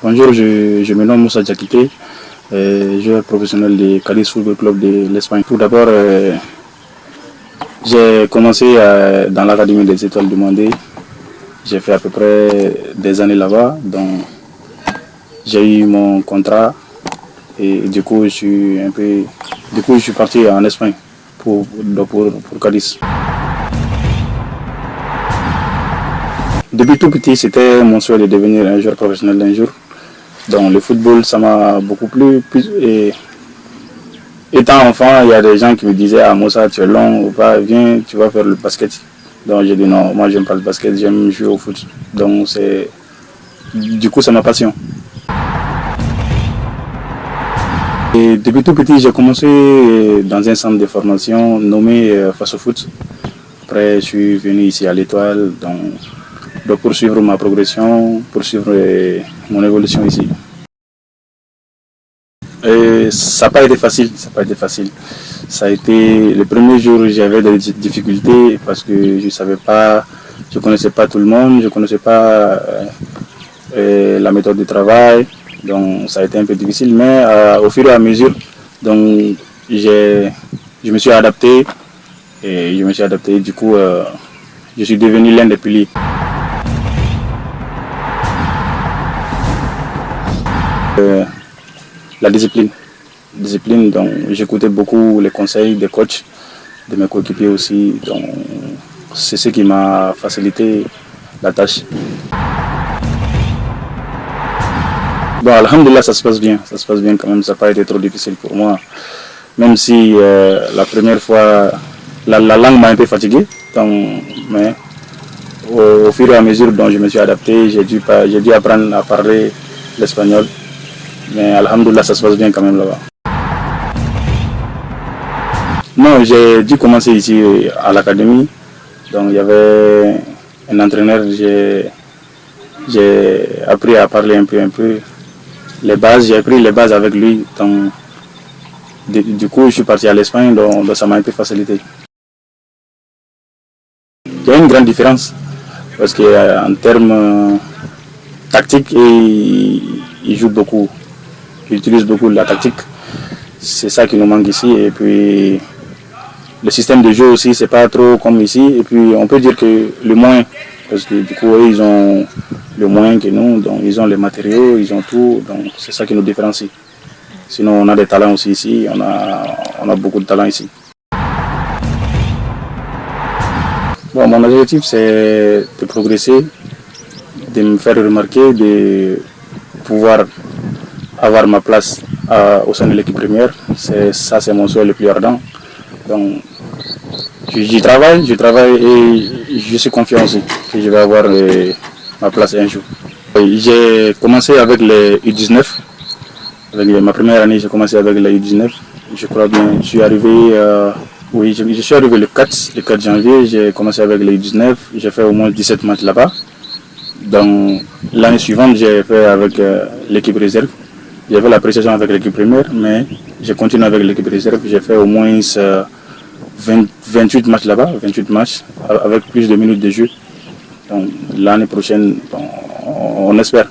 Bonjour, je me nomme Moussa Diakité, joueur professionnel du Cadiz Football Club de l'Espagne. Tout d'abord, j'ai commencé dans l'Académie des Étoiles du Mandé. J'ai fait à peu près des années là-bas, donc j'ai eu mon contrat et du coup je suis parti en Espagne pour Cadiz. Depuis tout petit, c'était mon souhait de devenir un joueur professionnel un jour. Donc le football, ça m'a beaucoup plu. Et étant enfant, il y a des gens qui me disaient ah Moussa, tu es long, viens, tu vas faire le basket. Donc j'ai dit non, moi j'aime pas le basket, j'aime jouer au foot. Donc du coup c'est ma passion. Et depuis tout petit, j'ai commencé dans un centre de formation nommé Face au foot. Après, je suis venu ici à l'Étoile, donc poursuivre ma progression, poursuivre mon évolution ici. Et ça n'a pas été facile, Ça a été le premier jour où j'avais des difficultés parce que je connaissais pas tout le monde, je connaissais pas la méthode de travail, donc ça a été un peu difficile. Mais au fur et à mesure, donc je me suis adapté Du coup, je suis devenu l'un des piliers. La discipline, donc j'écoutais beaucoup les conseils des coachs, de mes coéquipiers aussi, donc c'est ce qui m'a facilité la tâche. Bon, alhamdoulilah, ça se passe bien quand même, ça n'a pas été trop difficile pour moi, même si la première fois, la langue m'a un peu fatigué, mais au fur et à mesure dont je me suis adapté, j'ai dû apprendre à parler l'espagnol. Mais alhamdoulilah, ça se passe bien quand même là-bas. Non, j'ai dû commencer ici à l'académie. Donc il y avait un entraîneur, j'ai appris à parler un peu. J'ai appris les bases avec lui. Donc, du coup, je suis parti à l'Espagne, donc ça m'a un peu facilité. Il y a une grande différence parce qu'en termes tactiques, il joue beaucoup. J'utilise beaucoup la tactique, c'est ça qui nous manque ici. Et puis le système de jeu aussi, c'est pas trop comme ici. Et puis on peut dire que le moins, parce que du coup eux, ils ont le moins que nous, donc ils ont les matériaux, ils ont tout, donc c'est ça qui nous différencie. Sinon on a des talents aussi ici, on a beaucoup de talents ici. Bon, mon objectif c'est de progresser, de me faire remarquer, de pouvoir avoir ma place au sein de l'équipe première. C'est mon souhait le plus ardent. Donc, j'y travaille et je suis confiant aussi que je vais avoir ma place un jour. J'ai commencé avec les U19. Ma première année, j'ai commencé avec les U19. Je crois bien, je suis arrivé le 4 janvier, j'ai commencé avec les U19. J'ai fait au moins 17 matchs là-bas. Donc, l'année suivante, j'ai fait avec l'équipe réserve. J'ai fait la pré-saison avec l'équipe première, mais j'ai continué avec l'équipe réserve. J'ai fait au moins 28 matchs là-bas, 28 matchs, avec plus de minutes de jeu. Donc l'année prochaine, on espère.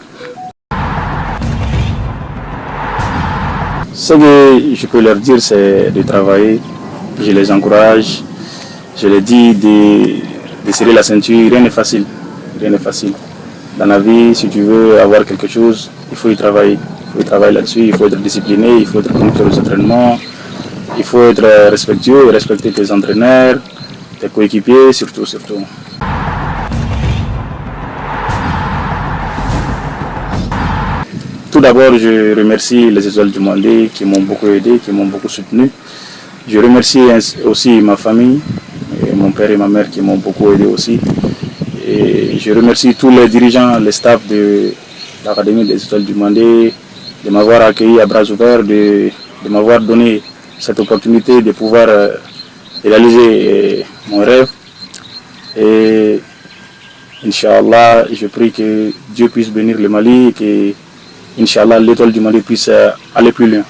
Ce que je peux leur dire, c'est de travailler. Je les encourage. Je les dis de serrer la ceinture. Rien n'est facile. Dans la vie, si tu veux avoir quelque chose, il faut y travailler. Il faut travailler là-dessus, il faut être discipliné, il faut être connecté aux entraînements, il faut être respectueux et respecter tes entraîneurs, tes coéquipiers, surtout. Tout d'abord, je remercie les Étoiles du Mandé qui m'ont beaucoup aidé, qui m'ont beaucoup soutenu. Je remercie aussi ma famille, et mon père et ma mère qui m'ont beaucoup aidé aussi. Et je remercie tous les dirigeants, les staffs de l'Académie des Étoiles du Mandé, de m'avoir accueilli à bras ouverts, de m'avoir donné cette opportunité de pouvoir réaliser mon rêve. Et Inch'Allah, je prie que Dieu puisse bénir le Mali et que Inch'Allah, l'Étoile du Mali puisse aller plus loin.